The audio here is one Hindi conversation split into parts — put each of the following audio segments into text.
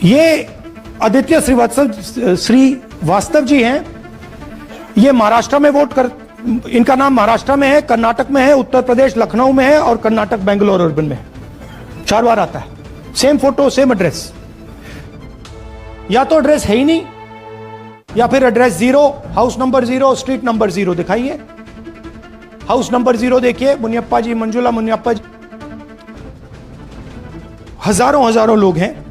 ये आदित्य श्रीवास्तव जी हैं। ये महाराष्ट्र में इनका नाम महाराष्ट्र में है, कर्नाटक में है, उत्तर प्रदेश लखनऊ में है और कर्नाटक बेंगलोर अर्बन में है। 4 बार आता है। Same photo same address. या तो एड्रेस है ही नहीं या फिर address 0, house number 0, street number 0 दिखाइए। हाउस नंबर 0 देखिए, मुनियप्पा जी, मंजुला मुनियप्पा जी। हजारों लोग हैं।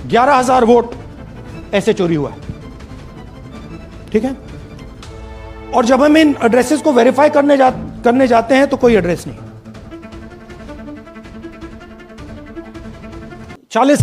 11,000 वोट ऐसे चोरी हुआ है। ठीक है। और जब हम इन एड्रेसेस को वेरीफाई करने जाते हैं तो कोई एड्रेस नहीं। 40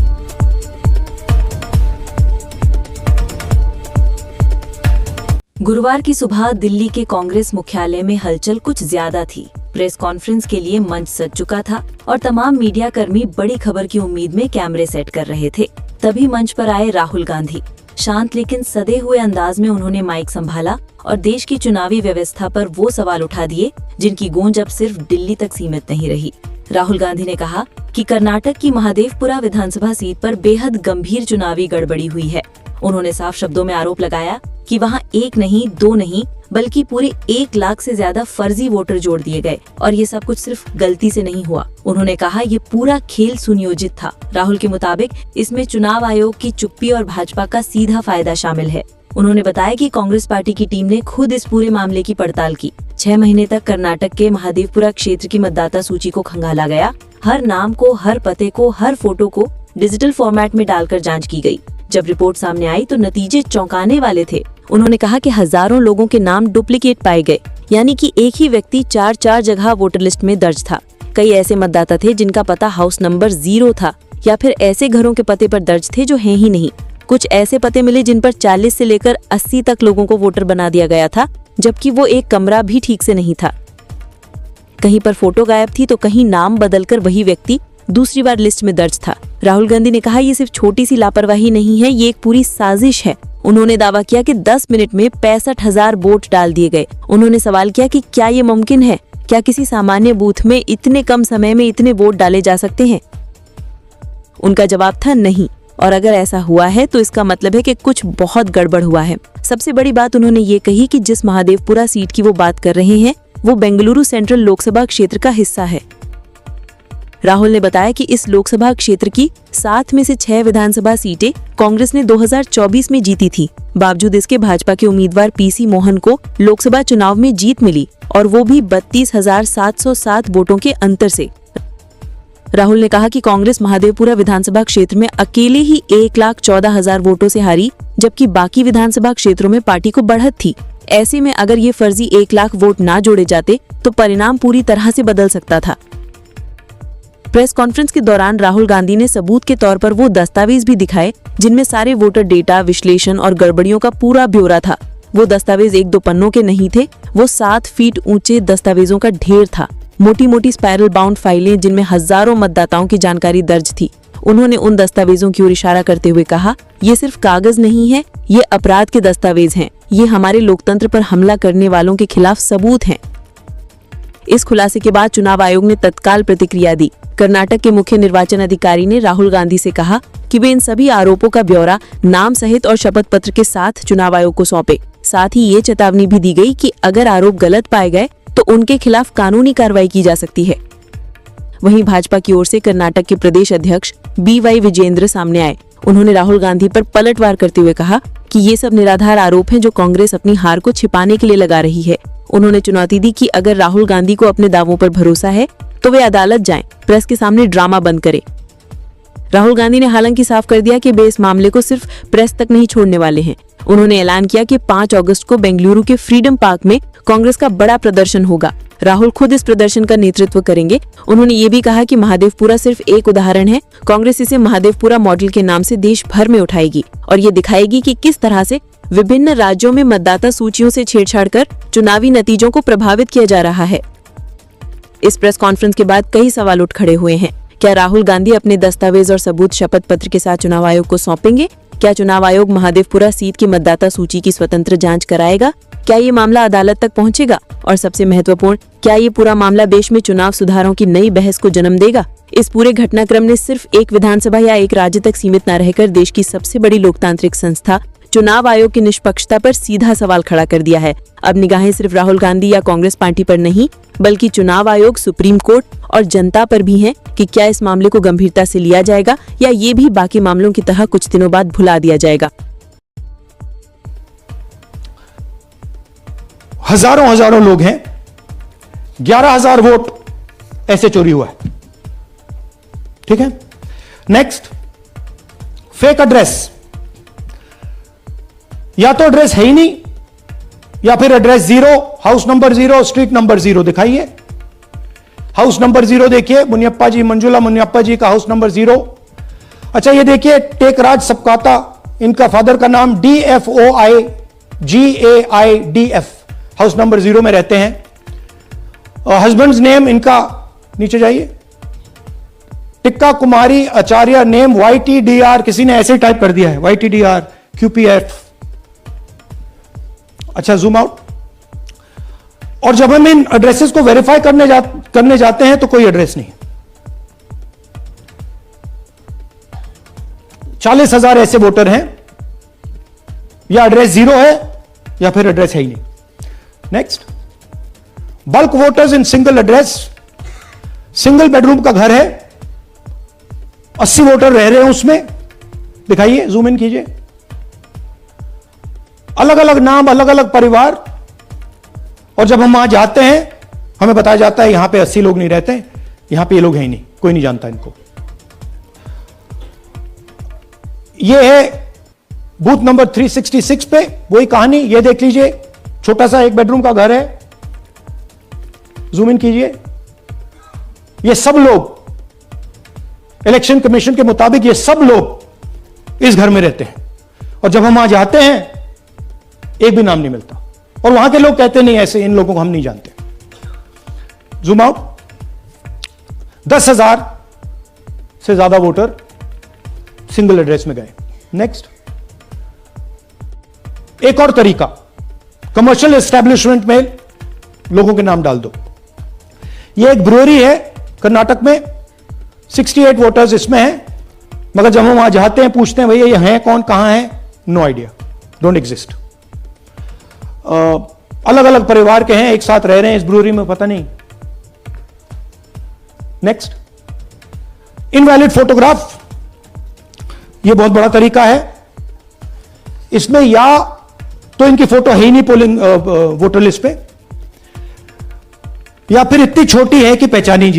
गुरुवार की सुबह दिल्ली के कांग्रेस मुख्यालय में हलचल कुछ ज्यादा थी। प्रेस कॉन्फ्रेंस के लिए मंच सज चुका था और तमाम मीडिया कर्मी बड़ी खबर की उम्मीद में कैमरे सेट कर रहे थे। तभी मंच पर आए राहुल गांधी। शांत लेकिन सदे हुए अंदाज में उन्होंने माइक संभाला और देश की चुनावी व्यवस्था पर वो सवाल उठा दिए जिनकी गूंज अब सिर्फ दिल्ली तक सीमित नहीं रही। राहुल गांधी ने कहा कि कर्नाटक की महादेवपुरा विधानसभा सीट पर बेहद गंभीर चुनावी गड़बड़ी हुई है। उन्होंने साफ शब्दों में आरोप लगाया कि वहां 1 नहीं 2 नहीं बल्कि पूरे 1 लाख से ज्यादा फर्जी वोटर जोड़ दिए गए और ये सब कुछ सिर्फ गलती से नहीं हुआ। उन्होंने कहा ये पूरा खेल सुनियोजित था। राहुल के मुताबिक इसमें चुनाव आयोग की चुप्पी और भाजपा का सीधा फायदा शामिल है। उन्होंने बताया कि कांग्रेस पार्टी की टीम ने खुद इस पूरे मामले की पड़ताल की। 6 महीने तक कर्नाटक के महादेवपुरा क्षेत्र की मतदाता सूची को खंगाला गया। हर नाम को, हर पते को, हर फोटो को डिजिटल फॉर्मेट में डालकर जांच की गई। जब रिपोर्ट सामने आई तो नतीजे चौंकाने वाले थे। उन्होंने कहा कि हजारों लोगों के नाम डुप्लीकेट पाए गए, यानी कि एक ही व्यक्ति 4 जगह वोटर लिस्ट में दर्ज था। कई ऐसे मतदाता थे जिनका पता हाउस नंबर 0 था या फिर ऐसे घरों के पते पर दर्ज थे जो हैं ही नहीं। कुछ ऐसे पते मिले जिन पर 40 से लेकर 80 तक लोगों को वोटर बना दिया गया था, जबकि वो एक कमरा भी ठीक से नहीं था। कहीं पर फोटो गायब थी तो कहीं नाम बदलकर वही व्यक्ति दूसरी बार लिस्ट में दर्ज था। राहुल गांधी ने कहा ये सिर्फ छोटी सी लापरवाही नहीं है, ये एक पूरी साजिश है। उन्होंने दावा किया कि 10 मिनट में 65,000 वोट डाल दिए गए। उन्होंने सवाल किया कि क्या ये मुमकिन है? क्या किसी सामान्य बूथ में इतने कम समय में इतने वोट डाले जा सकते हैं? उनका जवाब था नहीं, और अगर ऐसा हुआ है तो इसका मतलब है कि कुछ बहुत गड़बड़ हुआ है। सबसे बड़ी बात उन्होंने ये कही कि जिस महादेवपुरा सीट की वो बात कर रहे हैं वो बेंगलुरु सेंट्रल लोकसभा क्षेत्र का हिस्सा है। राहुल ने बताया कि इस लोकसभा क्षेत्र की 7 में से 6 विधानसभा सीटें कांग्रेस ने 2024 में जीती थी। बावजूद इसके भाजपा के उम्मीदवार पीसी मोहन को लोकसभा चुनाव में जीत मिली और वो भी 32,707 वोटों के अंतर से। राहुल ने कहा कि कांग्रेस महादेवपुरा विधानसभा क्षेत्र में अकेले ही 1,14,000 वोटों से हारी, जबकि बाकी विधानसभा क्षेत्रों में पार्टी को बढ़त थी। ऐसे में अगर ये फर्जी 1 लाख वोट ना जोड़े जाते तो परिणाम पूरी तरह से बदल सकता था। प्रेस कॉन्फ्रेंस के दौरान राहुल गांधी ने सबूत के तौर पर वो दस्तावेज भी दिखाए जिनमें सारे वोटर डेटा, विश्लेषण और गड़बड़ियों का पूरा ब्यौरा था। वो दस्तावेज 1-2 पन्नों के नहीं थे, वो 7 फीट ऊंचे दस्तावेजों का ढेर था। मोटी मोटी स्पाइरल बाउंड फाइलें जिनमें हजारों मतदाताओं की जानकारी दर्ज थी। उन्होंने उन दस्तावेजों की ओर इशारा करते हुए कहा, ये सिर्फ कागज नहीं है, ये अपराध के दस्तावेज हैं। ये हमारे लोकतंत्र पर हमला करने वालों के खिलाफ सबूत हैं। इस खुलासे के बाद चुनाव आयोग ने तत्काल प्रतिक्रिया दी। कर्नाटक के मुख्य निर्वाचन अधिकारी ने राहुल गांधी से कहा कि वे इन सभी आरोपों का ब्यौरा नाम सहित और शपथ पत्र के साथ चुनाव आयोग को सौंपे। साथ ही ये चेतावनी भी दी गई कि अगर आरोप गलत पाए गए तो उनके खिलाफ कानूनी कार्रवाई की जा सकती है। वहीं भाजपा की ओर से कर्नाटक के प्रदेश अध्यक्ष BY विजेंद्र सामने आए। उन्होंने राहुल गांधी पर पलटवार करते हुए कहा कि ये सब निराधार आरोप हैं जो कांग्रेस अपनी हार को छिपाने के लिए लगा रही है। उन्होंने चुनौती दी कि अगर राहुल गांधी को अपने दावों पर भरोसा है तो वे अदालत जाएं, प्रेस के सामने ड्रामा बंद करें। राहुल गांधी ने हालांकि साफ कर दिया कि वे इस मामले को सिर्फ प्रेस तक नहीं छोड़ने वाले हैं। उन्होंने ऐलान किया कि 5 अगस्त को बेंगलुरु के फ्रीडम पार्क में कांग्रेस का बड़ा प्रदर्शन होगा। राहुल खुद इस प्रदर्शन का नेतृत्व करेंगे। उन्होंने ये भी कहा कि महादेवपुरा सिर्फ एक उदाहरण है, कांग्रेस इसे महादेवपुरा मॉडल के नाम से देश भर में उठाएगी और ये दिखाएगी कि किस तरह से विभिन्न राज्यों में मतदाता सूचियों से छेड़छाड़ कर चुनावी नतीजों को प्रभावित किया जा रहा है। इस प्रेस कॉन्फ्रेंस के बाद कई सवाल उठ खड़े हुए हैं। क्या राहुल गांधी अपने दस्तावेज और सबूत शपथ पत्र के साथ चुनाव आयोग को सौंपेंगे? क्या चुनाव आयोग महादेवपुरा सीट की मतदाता सूची की स्वतंत्र जांच कराएगा? क्या ये मामला अदालत तक पहुंचेगा? और सबसे महत्वपूर्ण, क्या ये पूरा मामला देश में चुनाव सुधारों की नई बहस को जन्म देगा? इस पूरे घटनाक्रम ने सिर्फ एक विधानसभा या एक राज्य तक सीमित न रहकर देश की सबसे बड़ी लोकतांत्रिक संस्था चुनाव आयोग की निष्पक्षता पर सीधा सवाल खड़ा कर दिया है। अब निगाहें सिर्फ राहुल गांधी या कांग्रेस पार्टी पर नहीं, बल्कि चुनाव आयोग, सुप्रीम कोर्ट और जनता पर भी है कि क्या इस मामले को गंभीरता से लिया जाएगा या ये भी बाकी मामलों की तरह कुछ दिनों बाद भुला दिया जाएगा। हजारों लोग हैं, 11,000 वोट ऐसे चोरी हुआ है। ठीक है, नेक्स्ट, फेक एड्रेस। या तो एड्रेस है ही नहीं, या फिर address 0, house number 0, street number 0 दिखाइए। हाउस नंबर 0 देखिए, मुनियप्पा जी, मंजुला मुनियप्पा जी का हाउस नंबर 0। अच्छा, ये देखिए, टेकराज सबकाता, इनका फादर का नाम DFOIGAIDF, हाउस नंबर 0 में रहते हैं। हस्बैंड्स नेम इनका, नीचे जाइए, टिक्का कुमारी आचार्य, नेम YTDR, किसी ने ऐसे टाइप कर दिया है, YTDR QPF। अच्छा, जूम आउट। और जब हम इन एड्रेसेस को वेरीफाई करने जाते हैं तो कोई एड्रेस नहीं। 40,000 ऐसे वोटर हैं, या एड्रेस 0 है या फिर एड्रेस है ही नहीं। Next, bulk voters in single address. Single bedroom का घर है, 80 वोटर रह रहे हैं उसमें, दिखाइए, जूम इन कीजिए। अलग अलग नाम, अलग अलग परिवार, और जब हम वहां जाते हैं हमें बताया जाता है यहां पे 80 लोग नहीं रहते, यहां पे ये लोग हैं ही नहीं, कोई नहीं जानता इनको। ये है बूथ नंबर 366 पे वही कहानी, ये देख लीजिए, छोटा सा एक बेडरूम का घर है, जूम इन कीजिए। ये सब लोग, इलेक्शन कमीशन के मुताबिक ये सब लोग इस घर में रहते हैं, और जब हम वहां जाते हैं एक भी नाम नहीं मिलता, और वहां के लोग कहते नहीं, ऐसे इन लोगों को हम नहीं जानते। Zoom out. 10,000 से ज्यादा वोटर सिंगल एड्रेस में गए। नेक्स्ट, एक और तरीका, कमर्शियल एस्टेब्लिशमेंट में लोगों के नाम डाल दो। ये एक ब्रूअरी है कर्नाटक में, 68 वोटर्स इसमें हैं, मगर जब हम वहां जाते हैं पूछते हैं भैया ये हैं कौन, कहां है, नो आइडिया, डोंट एग्जिस्ट। अलग अलग परिवार के हैं, एक साथ रह रहे हैं इस ब्रूअरी में, पता नहीं। Next, invalid photograph. यह बहुत बड़ा तरीका है, इसमें या तो इनकी फोटो है ही नहीं पोलिंग वोटर लिस्ट पे, या फिर इतनी छोटी है कि पहचानी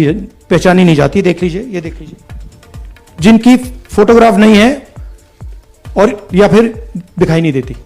नहीं जाती। देख लीजिए, ये देख लीजिए, जिनकी फोटोग्राफ नहीं है और या फिर दिखाई नहीं देती।